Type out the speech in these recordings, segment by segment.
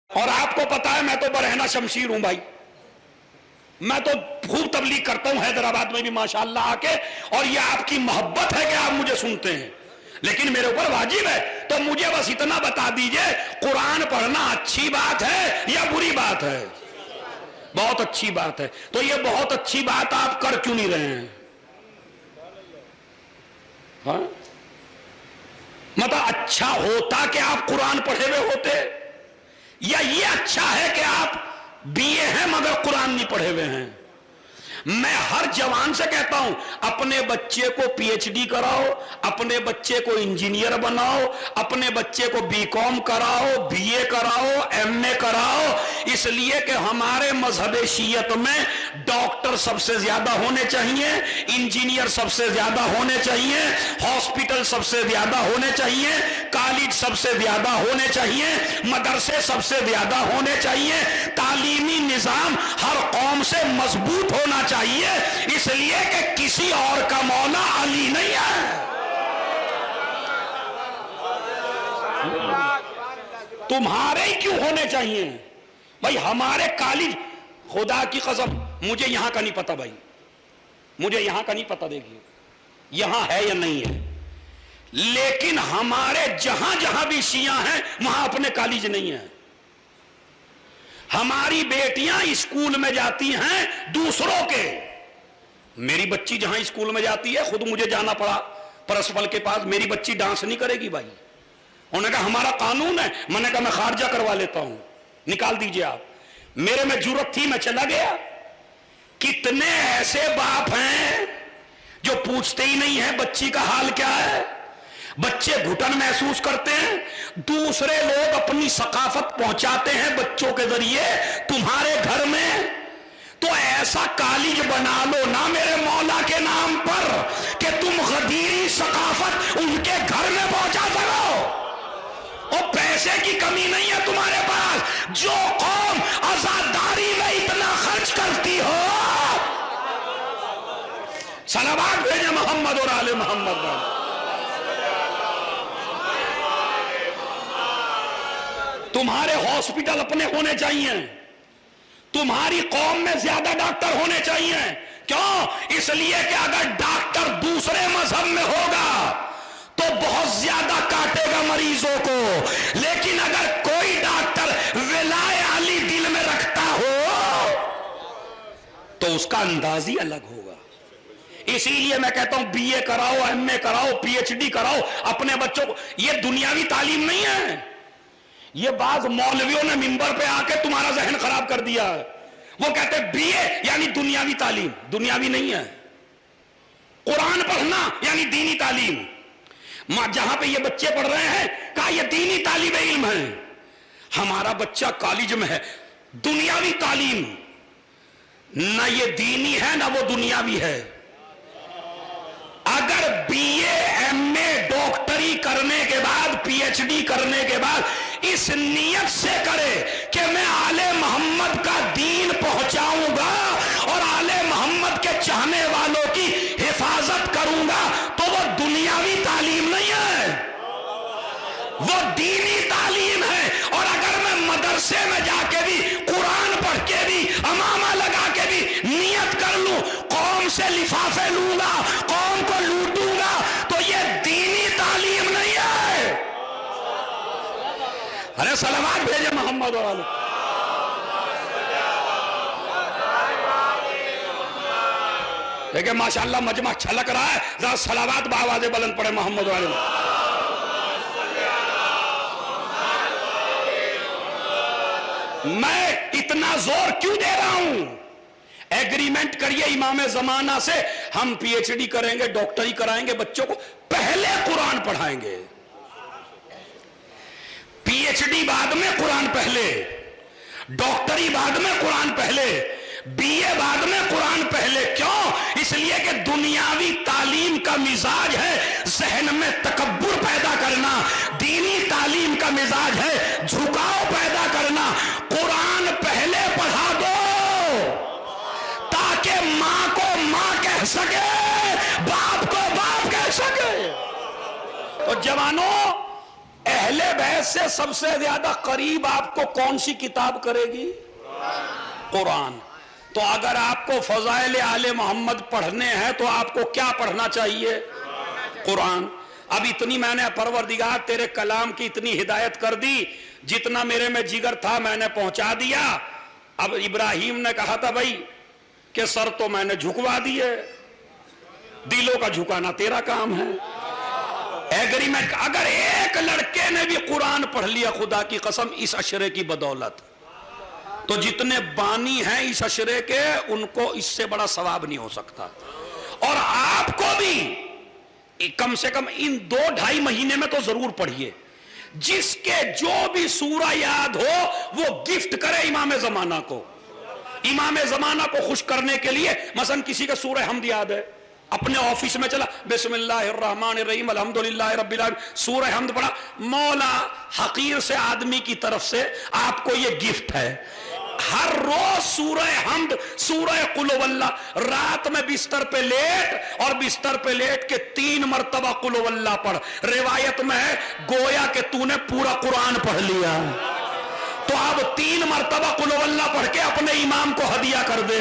اور آپ کو پتا ہے میں تو برہنہ شمشیر ہوں بھائی، میں تو خوب تبلیغ کرتا ہوں حیدرآباد میں بھی ماشاءاللہ آ کے، اور یہ آپ کی محبت ہے کہ آپ مجھے سنتے ہیں، لیکن میرے اوپر واجب ہے تو مجھے بس اتنا بتا دیجئے قرآن پڑھنا اچھی بات ہے یا بری بات ہے؟ بہت اچھی بات ہے، تو یہ بہت اچھی بات آپ کر کیوں نہیں رہے ہیں؟ ہاں مطلب اچھا ہوتا کہ آپ قرآن پڑھے ہوئے ہوتے، یا یہ اچھا ہے کہ آپ BA ہیں مگر قرآن نہیں پڑھے ہوئے ہیں؟ میں ہر جوان سے کہتا ہوں اپنے بچے کو PhD کراؤ، اپنے بچے کو انجینئر بناؤ، اپنے بچے کو BCom کراؤ، BA کراؤ، MA کراؤ، اس لیے کہ ہمارے مذہب شیعت میں ڈاکٹر سب سے زیادہ ہونے چاہیے، انجینئر سب سے زیادہ ہونے چاہیے، ہاسپٹل سب سے زیادہ ہونے چاہیے، کالج سب سے زیادہ ہونے چاہیے، مدرسے سب سے زیادہ ہونے چاہیے، تعلیمی نظام ہر قوم سے مضبوط ہونا چاہیے، اس لیے کہ کسی اور کا مولا علی نہیں ہے۔ تمہارے ہی کیوں ہونے چاہیے بھائی؟ ہمارے کالج، خدا کی قسم مجھے یہاں کا نہیں پتا بھائی، مجھے یہاں کا نہیں پتا، دیکھیے یہاں ہے یا نہیں ہے، لیکن ہمارے جہاں جہاں بھی شیعہ ہیں وہاں اپنے کالج نہیں ہیں۔ ہماری بیٹیاں اسکول میں جاتی ہیں دوسروں کے، میری بچی جہاں اسکول میں جاتی ہے، خود مجھے جانا پڑا پرنسپل کے پاس، میری بچی ڈانس نہیں کرے گی بھائی، انہوں نے کہا ہمارا قانون ہے، میں نے کہا میں خارجہ کروا لیتا ہوں، نکال دیجئے آپ، میرے میں جرت تھی میں چلا گیا۔ کتنے ایسے باپ ہیں جو پوچھتے ہی نہیں ہیں بچی کا حال کیا ہے، بچے گھٹن محسوس کرتے ہیں، دوسرے لوگ اپنی ثقافت پہنچاتے ہیں بچوں کے ذریعے تمہارے گھر میں، تو ایسا کالج بنا لو نا میرے مولا کے نام پر کہ تم غدیری ثقافت ان کے گھر میں پہنچا سکو، اور پیسے کی کمی نہیں ہے تمہارے پاس، جو قوم عزاداری میں اتنا خرچ کرتی ہو، صلوات بھیجے محمد اور آل محمد پر۔ تمہارے ہاسپٹل اپنے ہونے چاہیے، تمہاری قوم میں زیادہ ڈاکٹر ہونے چاہیے، کیوں؟ اس لیے کہ اگر ڈاکٹر دوسرے مذہب میں ہوگا تو بہت زیادہ کاٹے گا مریضوں کو، لیکن اگر کوئی ڈاکٹر ولائے علی دل میں رکھتا ہو تو اس کا انداز ہی الگ ہوگا۔ اسی لیے میں کہتا ہوں BA کراؤ، MA کراؤ، PhD کراؤ اپنے بچوں کو، یہ دنیاوی تعلیم نہیں ہے، یہ بعض مولویوں نے منبر پہ آ کے تمہارا ذہن خراب کر دیا ہے، وہ کہتے ہیں BA یعنی دنیاوی تعلیم، دنیاوی نہیں ہے، قرآن پڑھنا یعنی دینی تعلیم، جہاں پہ یہ بچے پڑھ رہے ہیں کہا یہ دینی طالب علم ہے، ہمارا بچہ کالج میں ہے، دنیاوی تعلیم نہ یہ دینی ہے نہ وہ دنیاوی ہے۔ اگر BA MA ڈاکٹری کرنے کے بعد PhD کرنے کے بعد اس نیت سے کرے کہ میں آل محمد کا دین پہنچاؤں گا اور آل محمد کے چاہنے والوں کی حفاظت کروں گا، تو وہ دنیاوی تعلیم نہیں ہے، وہ دینی تعلیم ہے۔ اور اگر میں مدرسے میں جا کے بھی قرآن پڑھ کے بھی امامہ لگا کے بھی نیت کر لوں قوم سے لفافے لوں گا، قوم کو لوٹوں گا، تو یہ دینی تعلیم نہیں ہے۔ ارے صلوات بھیجے محمد اور آل۔ دیکھیں ماشاءاللہ مجمع چھلک رہا ہے، ذرا صلوات بآواز بلند پڑھے محمد اور آل۔ میں اتنا زور کیوں دے رہا ہوں؟ ایگریمنٹ کریے امام زمانہ سے، ہم PhD کریں گے، ڈاکٹری کرائیں گے بچوں کو، پہلے قرآن پڑھائیں گے، PhD بعد میں، قرآن پہلے، ڈاکٹری بعد میں، قرآن پہلے، BA بعد میں، قرآن پہلے۔ کیوں؟ اس لیے کہ دنیاوی تعلیم کا مزاج ہے ذہن میں تکبر پیدا کرنا، دینی تعلیم کا مزاج ہے جھکاؤ پیدا کرنا۔ قرآن پہلے پڑھا دو تاکہ ماں کو ماں کہہ سکے، باپ کو باپ کہہ سکے۔ تو جوانوں، اہل بیت سے سب سے زیادہ قریب آپ کو کون سی کتاب کرے گی؟ قرآن۔ تو اگر آپ کو فضائل آل محمد پڑھنے ہیں تو آپ کو کیا پڑھنا چاہیے؟ قرآن۔ اب اتنی میں نے پروردگار تیرے کلام کی اتنی ہدایت کر دی، جتنا میرے میں جگر تھا میں نے پہنچا دیا۔ اب ابراہیم نے کہا تھا بھائی کہ سر تو میں نے جھکوا دیے، دلوں کا جھکانا تیرا کام ہے۔ ایگریمنٹ، اگر ایک لڑکے نے بھی قرآن پڑھ لیا خدا کی قسم اس عشرے کی بدولت، تو جتنے بانی ہیں اس عشرے کے ان کو اس سے بڑا ثواب نہیں ہو سکتا۔ اور آپ کو بھی کم سے کم ان 2-2.5 مہینے میں تو ضرور پڑھیے۔ جس کے جو بھی سورہ یاد ہو وہ گفٹ کرے امام زمانہ کو۔ امام زمانہ کو خوش کرنے کے لیے مثلا کسی کا سورہ حمد یاد ہے، اپنے آفس میں چلا بسم اللہ الرحمن الرحیم الحمدللہ رب العالمین، سورہ حمد پڑھا، مولا حقیر سے آدمی کی طرف سے آپ کو یہ گفٹ ہے۔ ہر روز سورہ حمد، سورہ قل واللہ، رات میں بستر پہ لیٹ اور بستر پہ لیٹ کے 3 مرتبہ قل واللہ پڑھ۔ روایت میں ہے گویا کہ تو نے پورا قرآن پڑھ لیا۔ تو اب 3 مرتبہ قل واللہ پڑھ کے اپنے امام کو ہدیہ کر دے۔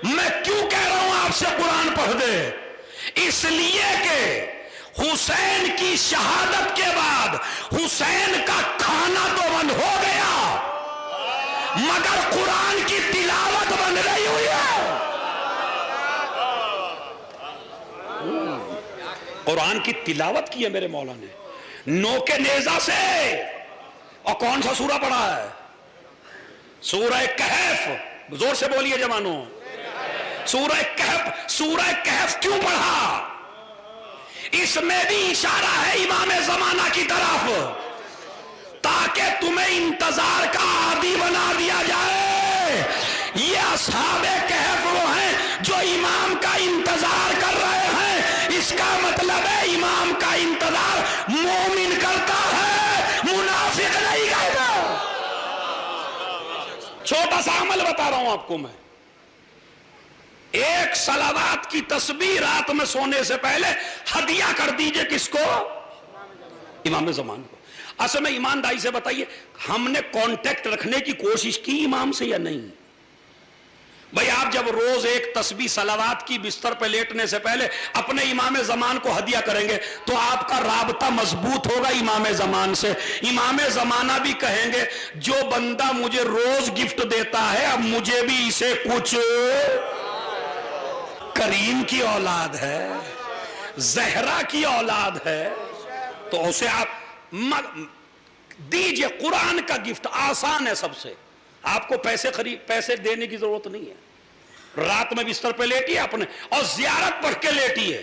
میں کیوں کہہ رہا ہوں آپ سے قرآن پڑھ دے؟ اس لیے کہ حسین کی شہادت کے بعد حسین کا کھانا تو بند ہو گیا مگر قرآن کی تلاوت بند رہی ہوئی ہے۔ قرآن کی تلاوت کی ہے میرے مولا نے نو کے نیزہ سے۔ اور کون سا سورہ پڑھا ہے؟ سورہ کہف۔ زور سے بولیے جوانوں، سورہ کہف۔ سورہ کہف کیوں پڑھا؟ اس میں بھی اشارہ ہے امام زمانہ کی طرف، تاکہ تمہیں انتظار کا عادی بنا دیا جائے۔ یہ اصحاب کہف وہ ہیں جو امام کا انتظار کر رہے ہیں۔ اس کا مطلب ہے امام کا انتظار مومن کرتا ہے، منافق نہیں کرتا۔ چھوٹا سا عمل بتا رہا ہوں آپ کو میں، ایک صلوات کی تسبیح رات میں سونے سے پہلے ہدیہ کر دیجئے کس کو؟ امام زمان کو۔ اصل میں ایمانداری سے بتائیے ہم نے کانٹیکٹ رکھنے کی کوشش کی امام سے یا نہیں؟ بھئی آپ جب روز ایک تسبیح صلوات کی بستر پہ لیٹنے سے پہلے اپنے امام زمان کو ہدیہ کریں گے تو آپ کا رابطہ مضبوط ہوگا امام زمان سے۔ امام زمانہ بھی کہیں گے جو بندہ مجھے روز گفٹ دیتا ہے اب مجھے بھی اسے کچھ، کریم کی اولاد ہے، زہرا کی اولاد ہے، تو اسے آپ دیجئے۔ قرآن کا گفٹ آسان ہے سب سے، آپ کو پیسے دینے کی ضرورت نہیں ہے۔ رات میں بستر پہ لیٹیے اپنے اور زیارت پڑھ کے لیٹیے۔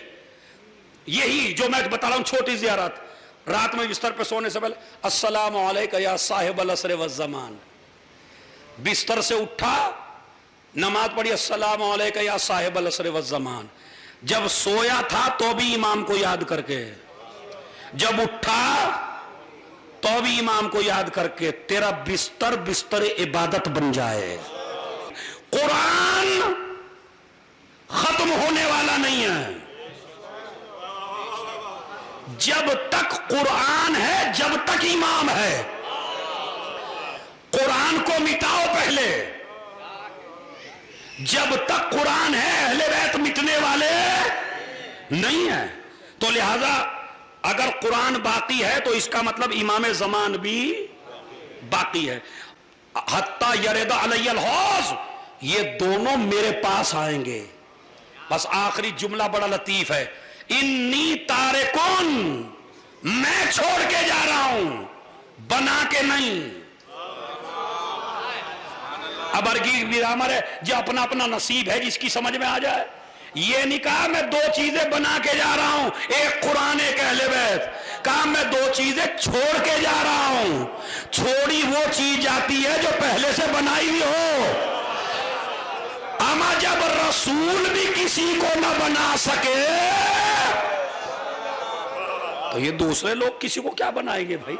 یہی جو میں بتا رہا ہوں چھوٹی زیارت، رات میں بستر پہ سونے سے پہلے السلام علیکم یا صاحب العصر والزمان، بستر سے اٹھا نماز پڑھی السلام علیکم یا صاحب العصر والزمان، جب سویا تھا تو بھی امام کو یاد کر کے، جب اٹھا تو بھی امام کو یاد کر کے، تیرا بستر عبادت بن جائے۔ قرآن ختم ہونے والا نہیں ہے، جب تک قرآن ہے جب تک امام ہے۔ قرآن کو مٹاؤ پہلے، جب تک قرآن ہے اہل بیت مٹنے والے نہیں ہیں۔ تو لہذا اگر قرآن باقی ہے تو اس کا مطلب امام زمان بھی باقی ہے۔ حتی یرد علی الحوض، یہ دونوں میرے پاس آئیں گے۔ بس آخری جملہ بڑا لطیف ہے، انی تارکن، میں چھوڑ کے جا رہا ہوں، بنا کے نہیں۔ اب ارگی بیرامر ہے جو اپنا اپنا نصیب ہے جس کی سمجھ میں آ جائے۔ یہ نہیں کہا میں 2 چیزیں بنا کے جا رہا ہوں، ایک قرآن ایک اہل بیت، کہا میں 2 چیزیں چھوڑ کے جا رہا ہوں۔ چھوڑی وہ چیز جاتی ہے جو پہلے سے بنائی ہوئی ہو۔ اما جب رسول بھی کسی کو نہ بنا سکے تو یہ دوسرے لوگ کسی کو کیا بنائیں گے بھائی؟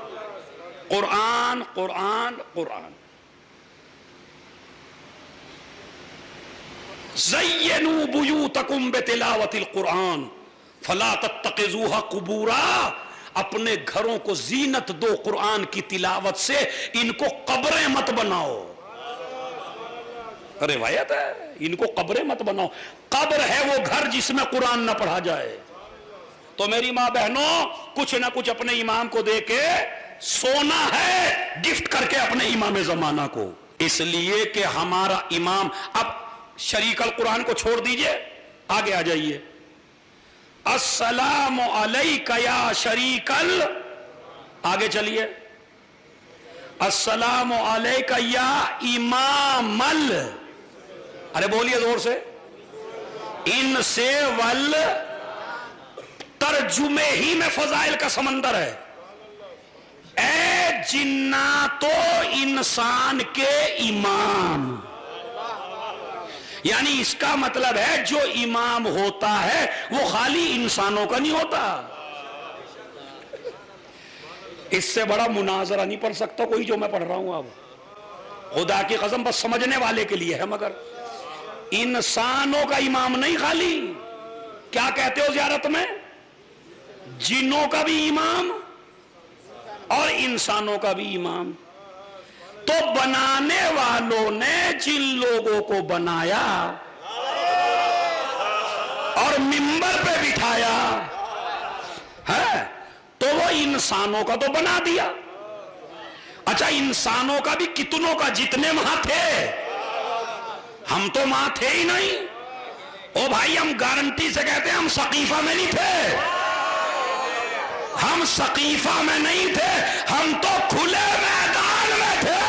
قرآن قرآن قرآن۔ زینوا بیوتکم بتلاوت القرآن فلا تتخذوها قبورا، اپنے گھروں کو زینت دو قرآن کی تلاوت سے، ان کو قبریں مت بناؤ. روایت ہے، ان کو قبریں مت بناؤ. قبر ہے وہ گھر جس میں قرآن نہ پڑھا جائے. تو میری ماں بہنوں، کچھ نہ کچھ اپنے امام کو دے کے سونا ہے، گفٹ کر کے اپنے امام زمانہ کو. اس لیے کہ ہمارا امام، اب شریک القرآن کو چھوڑ دیجئے، آگے آ جائیے. السلام علیک یا شریک آگے چلیے. السلام علیک یا امام ارے بولیے زور سے. ان سے ول ترجمے ہی میں فضائل کا سمندر ہے. اے جناتو انسان کے امام، یعنی اس کا مطلب ہے جو امام ہوتا ہے وہ خالی انسانوں کا نہیں ہوتا. اس سے بڑا مناظرہ نہیں پڑھ سکتا کوئی جو میں پڑھ رہا ہوں اب. خدا کی قسم بس سمجھنے والے کے لیے ہے، مگر انسانوں کا امام نہیں خالی. کیا کہتے ہو زیارت میں؟ جنوں کا بھی امام اور انسانوں کا بھی امام. تو بنانے والوں نے جن لوگوں کو بنایا اور منبر پہ بٹھایا ہے تو وہ انسانوں کا تو بنا دیا. اچھا انسانوں کا بھی کتنوں کا؟ جتنے وہاں تھے. ہم تو وہاں تھے ہی نہیں. او بھائی ہم گارنٹی سے کہتے ہیں ہم سقیفہ میں نہیں تھے. ہم سقیفہ میں نہیں تھے، ہم تو کھلے میدان میں تھے.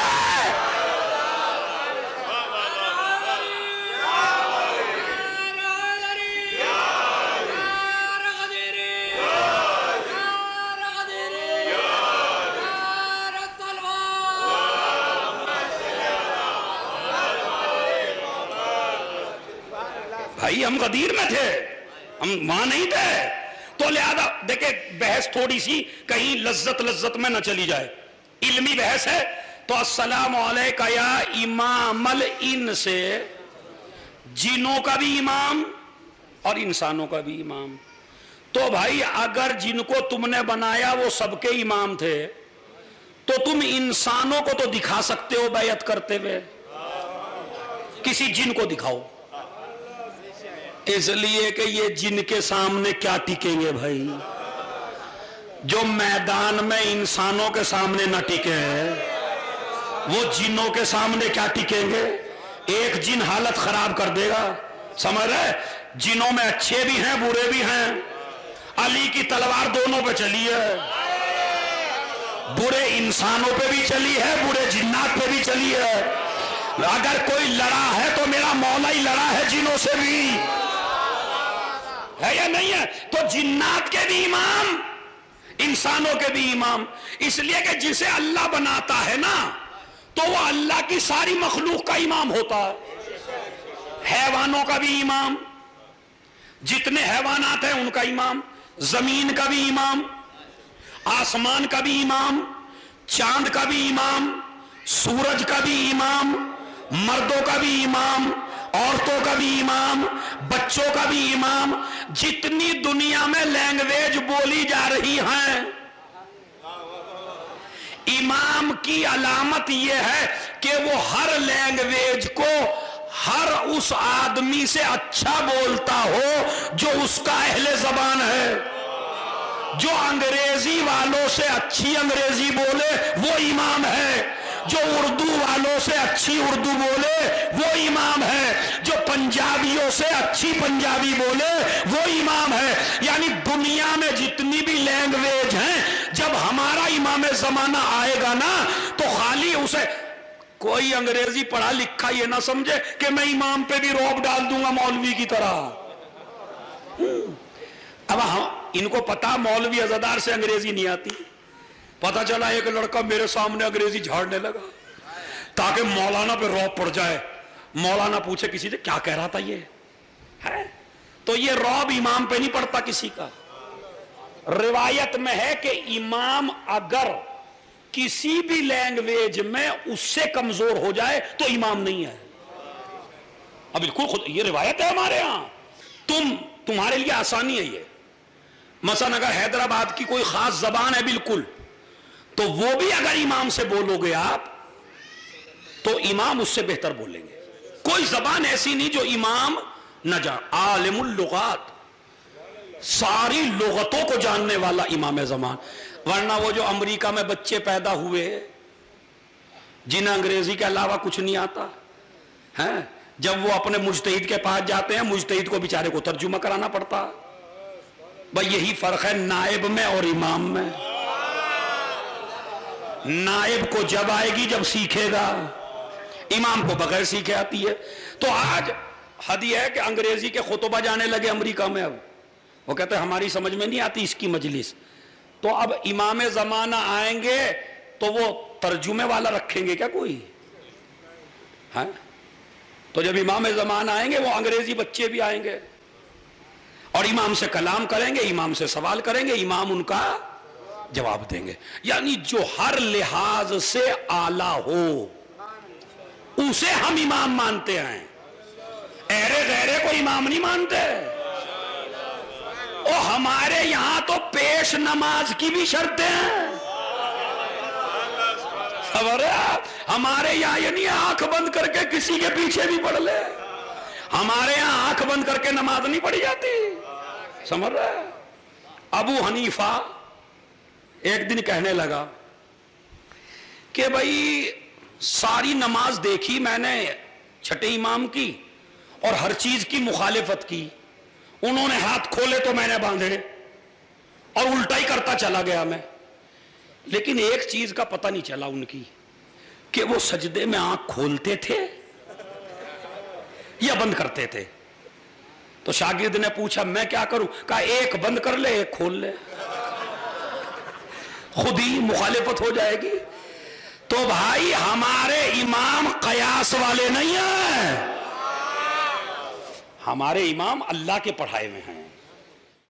بھائی ہم غدیر میں تھے، ہم وہاں نہیں تھے. تو لہذا دیکھیں بحث تھوڑی سی کہیں لذت میں نہ چلی جائے، علمی بحث ہے. تو السلام علیکہ یا امام الانس سے جنوں کا بھی امام اور انسانوں کا بھی امام. تو بھائی اگر جن کو تم نے بنایا وہ سب کے امام تھے تو تم انسانوں کو تو دکھا سکتے ہو بیعت کرتے ہوئے، کسی جن کو دکھاؤ. اس لیے کہ یہ جن کے سامنے کیا ٹکیں گے بھائی؟ جو میدان میں انسانوں کے سامنے نہ ٹکے وہ جنوں کے سامنے کیا ٹکیں گے؟ ایک جن حالت خراب کر دے گا. سمجھ رہے؟ جنوں میں اچھے بھی ہیں برے بھی ہیں. علی کی تلوار دونوں پہ چلی ہے، برے انسانوں پہ بھی چلی ہے، برے جنات پہ بھی چلی ہے. اگر کوئی لڑا ہے تو میرا مولا ہی لڑا ہے جنوں سے بھی، ہے یا نہیں ہے؟ تو جنات کے بھی امام، انسانوں کے بھی امام. اس لیے کہ جسے اللہ بناتا ہے نا تو وہ اللہ کی ساری مخلوق کا امام ہوتا ہے. حیوانوں کا بھی امام، جتنے حیوانات ہیں ان کا امام، زمین کا بھی امام، آسمان کا بھی امام، چاند کا بھی امام، سورج کا بھی امام، مردوں کا بھی امام، عورتوں کا بھی امام، بچوں کا بھی امام. جتنی دنیا میں لینگویج بولی جا رہی ہیں، امام کی علامت یہ ہے کہ وہ ہر لینگویج کو ہر اس آدمی سے اچھا بولتا ہو جو اس کا اہل زبان ہے. جو انگریزی والوں سے اچھی انگریزی بولے وہ امام ہے، جو اردو والوں سے اچھی اردو بولے وہ امام ہے، جو پنجابیوں سے اچھی پنجابی بولے وہ امام ہے. یعنی دنیا میں جتنی بھی لینگویج ہیں، جب ہمارا امام زمانہ آئے گا نا تو خالی اسے کوئی انگریزی پڑھا لکھا یہ نہ سمجھے کہ میں امام پہ بھی روب ڈال دوں گا مولوی کی طرح. اب ان کو پتا مولوی عزادار سے انگریزی نہیں آتی. پتا چلا ایک لڑکا میرے سامنے انگریزی جھاڑنے لگا تاکہ مولانا پہ روب پڑ جائے. مولانا پوچھے کسی سے کیا کہہ رہا تھا یہ ہے، تو یہ روب امام پہ نہیں پڑتا کسی کا. روایت میں ہے کہ امام اگر کسی بھی لینگویج میں اس سے کمزور ہو جائے تو امام نہیں ہے. اب بالکل خود یہ روایت ہے ہمارے ہاں. تمہارے لیے آسانی ہے یہ. مثلا اگر حیدرآباد کی کوئی خاص زبان ہے بالکل، تو وہ بھی اگر امام سے بولو گے آپ تو امام اس سے بہتر بولیں گے. کوئی زبان ایسی نہیں جو امام نہ جان. عالم اللغات، ساری لغتوں کو جاننے والا امام زمان. ورنہ وہ جو امریکہ میں بچے پیدا ہوئے جنہیں انگریزی کے علاوہ کچھ نہیں آتا ہیں، جب وہ اپنے مجتہد کے پاس جاتے ہیں مجتہد کو بیچارے کو ترجمہ کرانا پڑتا. بھائی یہی فرق ہے نائب میں اور امام میں. نائب کو جب آئے گی جب سیکھے گا، امام کو بغیر سیکھے آتی ہے. تو آج حد یہ ہے کہ انگریزی کے خطبہ جانے لگے امریکہ میں. اب وہ کہتے ہیں ہماری سمجھ میں نہیں آتی اس کی مجلس. تو اب امام زمانہ آئیں گے تو وہ ترجمے والا رکھیں گے کیا کوئی؟ ہاں، تو جب امام زمانہ آئیں گے وہ انگریزی بچے بھی آئیں گے اور امام سے کلام کریں گے، امام سے سوال کریں گے، امام ان کا جواب دیں گے. یعنی جو ہر لحاظ سے اعلیٰ ہو اسے ہم امام مانتے ہیں، ایرے غیرے کو امام نہیں مانتے. اور ہمارے یہاں تو پیش نماز کی بھی شرطیں ہیں. خبر ہے ہمارے یہاں یہ نہیں آنکھ بند کر کے کسی کے پیچھے بھی پڑھ لے. ہمارے یہاں آنکھ بند کر کے نماز نہیں پڑھی جاتی. سمجھ رہے؟ ابو حنیفہ ایک دن کہنے لگا کہ بھائی ساری نماز دیکھی میں نے چھٹے امام کی اور ہر چیز کی مخالفت کی. انہوں نے ہاتھ کھولے تو میں نے باندھے اور الٹا ہی کرتا چلا گیا میں. لیکن ایک چیز کا پتہ نہیں چلا ان کی کہ وہ سجدے میں آنکھ کھولتے تھے یا بند کرتے تھے. تو شاگرد نے پوچھا میں کیا کروں؟ کہا ایک بند کر لے ایک کھول لے، خود ہی مخالفت ہو جائے گی. تو بھائی ہمارے امام قیاس والے نہیں ہیں، ہمارے امام اللہ کے پڑھائے ہوئے ہیں.